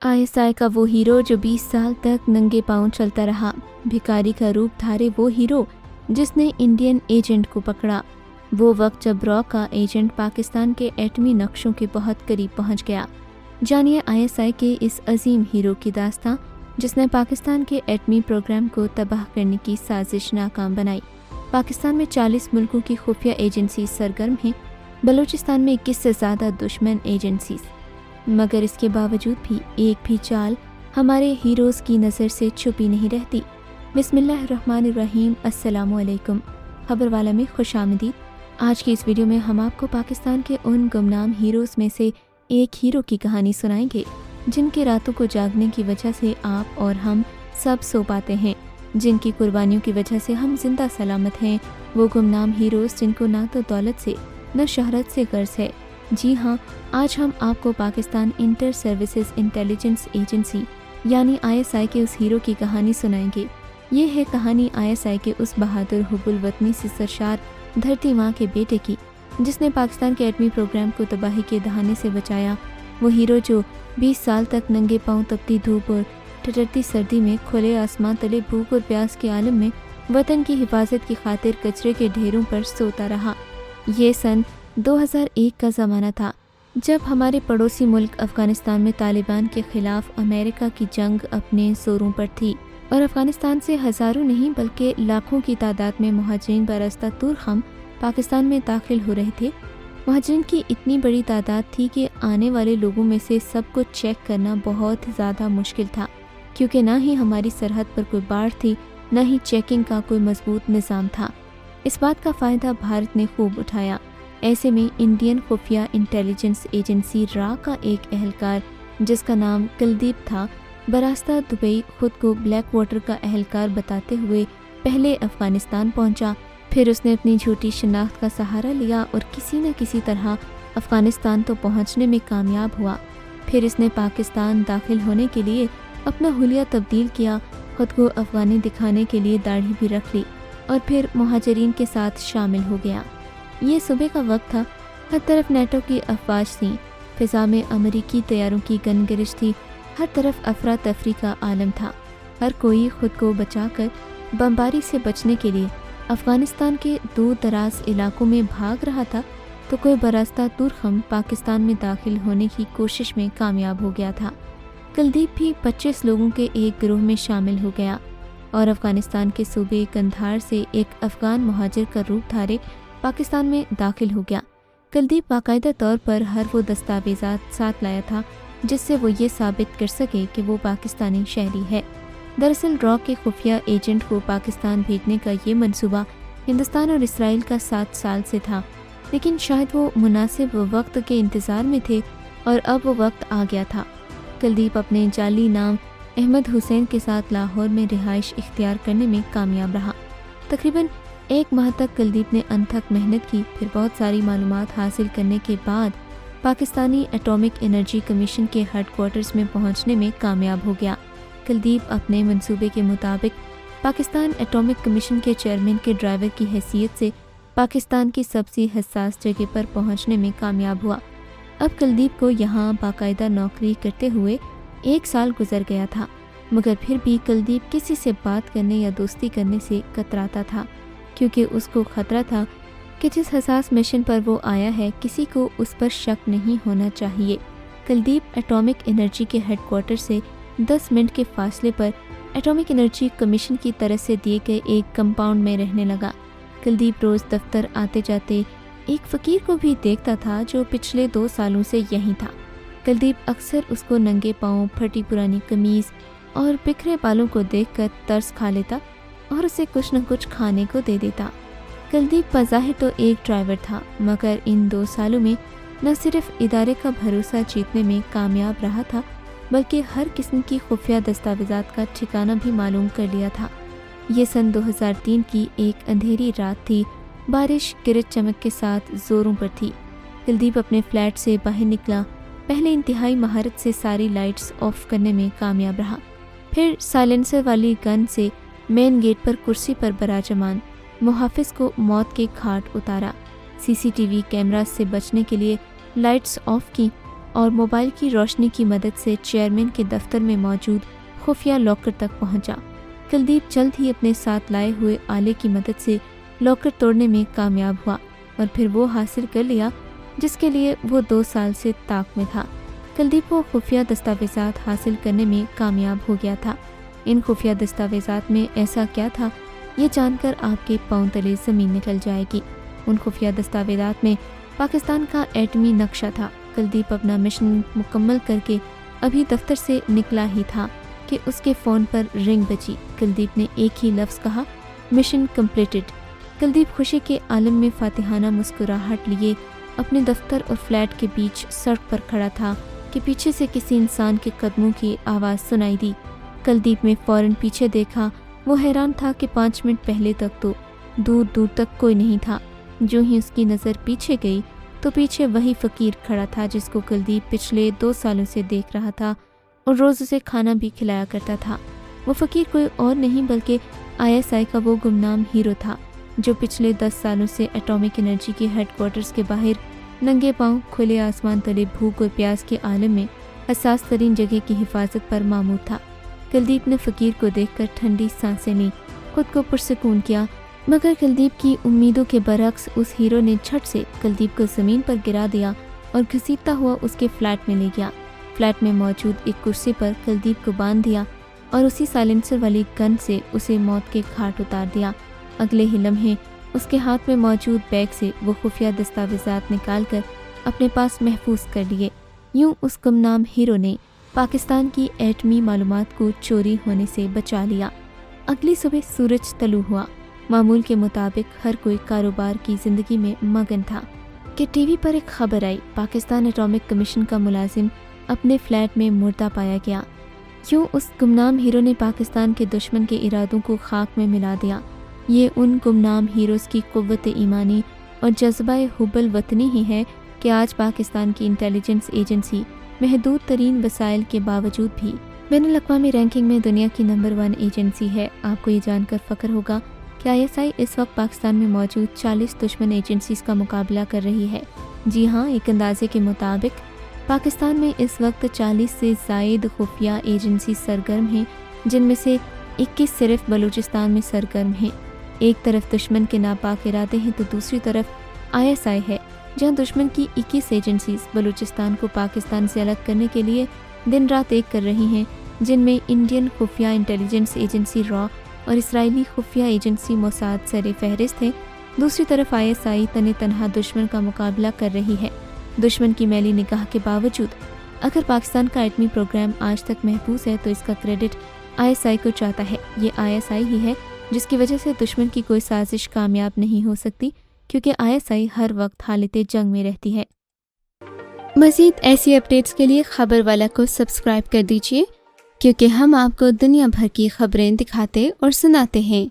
ISI का वो hero जो 20 साल तक नंगे पांव चलता रहा, भिखारी का रूप धारे वो हीरो जिसने इंडियन एजेंट को पकड़ा। वो वक्त जब रॉ का एजेंट पाकिस्तान के एटमी नक्शों के बहुत करीब पहुंच गया। जानिए आईएसआई के इस अजीम हीरो की दास्तां जिसने पाकिस्तान के एटमी प्रोग्राम को तबाह करने की साजिश नाकाम बनाई। पाकिस्तान में 40 मुल्कों की खुफिया एजेंसी सरगर्म हैं, बलूचिस्तान में 21 से ज़्यादा दुश्मन एजेंसीज, मगर इसके बावजूद भी एक भी चाल हमारे हीरोज़ की नज़र से छुपी नहीं रहती। बिस्मिल्लाहिर्रहमानिर्रहीम, अस्सलामु अलैकुम। खबरवाला में खुशामदीद। आज की इस वीडियो में हम आपको पाकिस्तान के उन गुमनाम हीरोज़ में से एक हीरो की कहानी सुनाएंगे जिनकी रातों को जागने की वजह से आप और हम सब सो पाते हैं, जिनकी कुर्बानियों की वजह से हम जिंदा सलामत हैं। वो गुमनाम हीरोज़ जिनको ना तो दौलत से न शहरत से गर्ज है। जी हाँ, आज हम आपको Pakistan inter services intelligence agency यानी आईएसआई के उस हीरो की कहानी सुनाएंगे। ये है कहानी आईएसआई के उस बहादुर हुब्बुल वतनी से सरशार धरती माँ के बेटे की, जिसने पाकिस्तान के एटमी प्रोग्राम को तबाही के दहाने से बचाया। वो हीरो जो 20 साल तक नंगे पांव तपती धूप और ठिठुरती सर्दी में खुले आसमान तले भूख और प्यास के आलम में वतन की हिफाजत की खातिर कचरे के ढेरों पर सोता रहा। ये सन 2001 का ज़माना था, जब हमारे पड़ोसी मुल्क अफ़गानिस्तान में तालिबान के ख़िलाफ़ अमेरिका की जंग अपने ज़ोरों पर थी और अफ़गानिस्तान से हज़ारों नहीं बल्कि लाखों की तादाद में मुहाजिरीन बरास्ता तुरखम पाकिस्तान में दाखिल हो रहे थे। मुहाजिरीन की इतनी बड़ी तादाद थी कि आने वाले लोगों में से सबको चेक करना बहुत ज़्यादा मुश्किल था, क्योंकि ना ही हमारी सरहद पर कोई बाड़ थी, न ही चेकिंग का कोई मजबूत निज़ाम था। इस बात का फ़ायदा भारत ने खूब उठाया। ऐसे में इंडियन खुफिया इंटेलिजेंस एजेंसी रा का एक एहलकार जिसका नाम कुलदीप था, बरास्ता दुबई खुद को ब्लैक वाटर का एहलकार बताते हुए पहले अफ़गानिस्तान पहुंचा। फिर उसने अपनी झूठी शनाख्त का सहारा लिया और किसी न किसी तरह अफ़गानिस्तान तो पहुंचने में कामयाब हुआ। फिर इसने पाकिस्तान दाखिल होने के लिए अपना हुलिया तब्दील किया, खुद को अफ़गानी दिखाने के लिए दाढ़ी भी रख ली और फिर मुहाजिरीन के साथ शामिल हो गया। ये सुबह का वक्त था, हर तरफ नेटो की अफवाज थी, फिजा में अमेरिकी तैयारों की गनगरिश थी, हर तरफ अफरा तफरी का आलम था। हर कोई खुद को बचाकर बमबारी से बचने के लिए अफ़गानिस्तान के दूर दराज इलाकों में भाग रहा था, तो कोई बरास्ता तुरखम पाकिस्तान में दाखिल होने की कोशिश में कामयाब हो गया था। कुलदीप भी 25 लोगों के एक गिरोह में शामिल हो गया और अफ़गानिस्तान के सूबे कंधार से एक अफ़गान मुहाजिर का रूप धारे पाकिस्तान में दाखिल हो गया। कुलदीप बाकायदा तौर पर हर वो दस्तावेज़ात साथ लाया था जिससे वो ये साबित कर सके कि वो पाकिस्तानी शहरी है। दरअसल रॉ के खुफिया एजेंट को पाकिस्तान भेजने का ये मंसूबा हिंदुस्तान और इसराइल का 7 साल से था, लेकिन शायद वो मुनासिब वक्त के इंतज़ार में थे और अब वो वक्त आ गया था। कुलदीप अपने जाली नाम अहमद हुसैन के साथ लाहौर में रिहाइश इख्तियार करने में कामयाब रहा। तकरीबन 1 माह तक कुलदीप ने अनथक मेहनत की, फिर बहुत सारी मालूमात हासिल करने के बाद पाकिस्तानी एटॉमिक एनर्जी कमीशन के हेडक्वार्टर्स में पहुंचने में कामयाब हो गया। कुलदीप अपने मंसूबे के मुताबिक पाकिस्तान एटॉमिक कमीशन के चेयरमैन के ड्राइवर की हैसियत से पाकिस्तान की सबसे हसास जगह पर पहुंचने में कामयाब हुआ। अब कुलदीप को यहाँ बाकायदा नौकरी करते हुए 1 साल गुजर गया था, मगर फिर भी कुलदीप किसी से बात करने या दोस्ती करने से कतराता था, क्योंकि उसको खतरा था कि जिस हसास मिशन पर वो आया है किसी को उस पर शक नहीं होना चाहिए। कुलदीप एटॉमिक एनर्जी के हेडक्वार्टर से 10 मिनट के फासले पर एटॉमिक एनर्जी कमीशन की तरफ से दिए गए एक कंपाउंड में रहने लगा। कुलदीप रोज़ दफ्तर आते जाते एक फ़कीर को भी देखता था जो पिछले 2 सालों से यहीं था। कुलदीप अक्सर उसको नंगे पाँव, फटी पुरानी कमीज़ और बिखरे बालों को देखकर तरस खा लेता और उसे कुछ न कुछ खाने को दे देता। कुलदीप बज़ाहिर तो एक ड्राइवर था, मगर इन 2 सालों में न सिर्फ इदारे का भरोसा जीतने में कामयाब रहा था, बल्कि हर किस्म की खुफिया दस्तावेज़ात का ठिकाना भी मालूम कर लिया था। ये सन 2003 की एक अंधेरी रात थी। बारिश गिरज चमक के साथ ज़ोरों पर थी। कुलदीप अपने फ्लैट से बाहर निकला। पहले इंतहाई महारत से सारी लाइट्स ऑफ करने में कामयाब रहा, फिर साइलेंसर वाली गन से मेन गेट पर कुर्सी पर बराजमान मुहाफिज को मौत के घाट उतारा। सीसीटीवी कैमरा से बचने के लिए लाइट्स ऑफ की और मोबाइल की रोशनी की मदद से चेयरमैन के दफ्तर में मौजूद खुफिया लॉकर तक पहुंचा। कुलदीप जल्द ही अपने साथ लाए हुए आले की मदद से लॉकर तोड़ने में कामयाब हुआ और फिर वो हासिल कर लिया जिसके लिए वो 2 साल से ताक में था। कुलदीप को खुफिया दस्तावेज़ात हासिल करने में कामयाब हो गया था। इन खुफिया दस्तावेज़ात में ऐसा क्या था, ये जानकर आपके पांव तले ज़मीन निकल जाएगी। उन खुफिया दस्तावेज़ात में पाकिस्तान का एटमी नक्शा था। कुलदीप अपना मिशन मुकम्मल करके अभी दफ्तर से निकला ही था कि उसके फ़ोन पर रिंग बजी। कुलदीप ने एक ही लफ्ज़ कहा, मिशन कंप्लीटेड। कुलदीप खुशी के आलम में फातिहाना मुस्कुराहट लिए अपने दफ्तर और फ्लैट के बीच सड़क पर खड़ा था कि पीछे से किसी इंसान के कदमों की आवाज़ सुनाई दी। कुलदीप ने फ़ौरन पीछे देखा। वो हैरान था कि 5 मिनट पहले तक तो दूर दूर तक कोई नहीं था। जो ही उसकी नज़र पीछे गई तो पीछे वही फ़कीर खड़ा था जिसको कुलदीप पिछले 2 सालों से देख रहा था और रोज़ उसे खाना भी खिलाया करता था। वो फ़कीर कोई और नहीं बल्कि ISI का वो गुमनाम हीरो था जो पिछले 10 सालों से एटॉमिक एनर्जी के हेडक्वार्टर्स के बाहर नंगे पांव खुले आसमान तले भूख और प्यास के आलम में हसास तरीन जगह की हिफाजत पर मामूर था। कुलदीप ने फ़कीर को देखकर ठंडी सांसें लीं, खुद को पुरसकून किया, मगर कुलदीप की उम्मीदों के बरक्स उस हीरो ने झट से कुलदीप को ज़मीन पर गिरा दिया और घसीटता हुआ उसके फ्लैट में ले गया। फ्लैट में मौजूद एक कुर्सी पर कुलदीप को बांध दिया और उसी साइलेंसर वाली गन से उसे मौत के घाट उतार दिया। अगले ही लम्हे उसके हाथ में मौजूद बैग से वो खुफिया दस्तावेज़ात निकालकर अपने पास महफूज कर लिए। यूं उस गुमनाम हीरो ने पाकिस्तान की एटमी मालूमात को चोरी होने से बचा लिया। अगली सुबह सूरज तलू हुआ। मामूल के मुताबिक हर कोई कारोबार की ज़िंदगी में मगन था कि टीवी पर एक खबर आई, पाकिस्तान एटॉमिक कमीशन का मुलाजिम अपने फ्लैट में मुर्दा पाया गया। यूं उस गुमनाम हीरो ने पाकिस्तान के दुश्मन के इरादों को खाक में मिला दिया। ये उन गुमनाम हीरोज़ की कुव्वत ईमानी और जज्बा हुब्बुल वतनी ही है कि आज पाकिस्तान की इंटेलिजेंस एजेंसी महदूद तरीन वसाइल के बावजूद भी बैनुल अक़वामी रैंकिंग में दुनिया की नंबर 1 एजेंसी है। आपको ये जानकर फ़ख्र होगा कि ISI इस वक्त पाकिस्तान में मौजूद 40 दुश्मन एजेंसीज़ का मुकाबला कर रही है। जी हाँ, एक अंदाजे के मुताबिक पाकिस्तान में इस वक्त 40 से ज़ायद खुफिया एजेंसी सरगर्म हैं, जिनमें से 21 सिर्फ बलूचिस्तान में सरगर्म हैं। एक तरफ दुश्मन के नापाक इरादे हैं तो दूसरी तरफ ISI है, जहां दुश्मन की 21 एजेंसीज बलूचिस्तान को पाकिस्तान से अलग करने के लिए दिन रात एक कर रही हैं, जिनमें इंडियन खुफिया इंटेलिजेंस एजेंसी रॉ और इसराइली खुफिया एजेंसी मोसाद सर फहरिस्त है। दूसरी तरफ ISI तने तनहा दुश्मन का मुकाबला कर रही है। दुश्मन की मैली निगाह के बावजूद अगर पाकिस्तान का एटमी प्रोग्राम आज तक महफूज है तो इसका क्रेडिट ISI को जाता है। ये ISI ही है जिसकी वजह से दुश्मन की कोई साजिश कामयाब नहीं हो सकती, क्योंकि ISI हर वक्त हालत जंग में रहती है। मज़ीद ऐसी अपडेट्स के लिए खबर वाला को सब्सक्राइब कर दीजिए, क्योंकि हम आपको दुनिया भर की खबरें दिखाते और सुनाते हैं।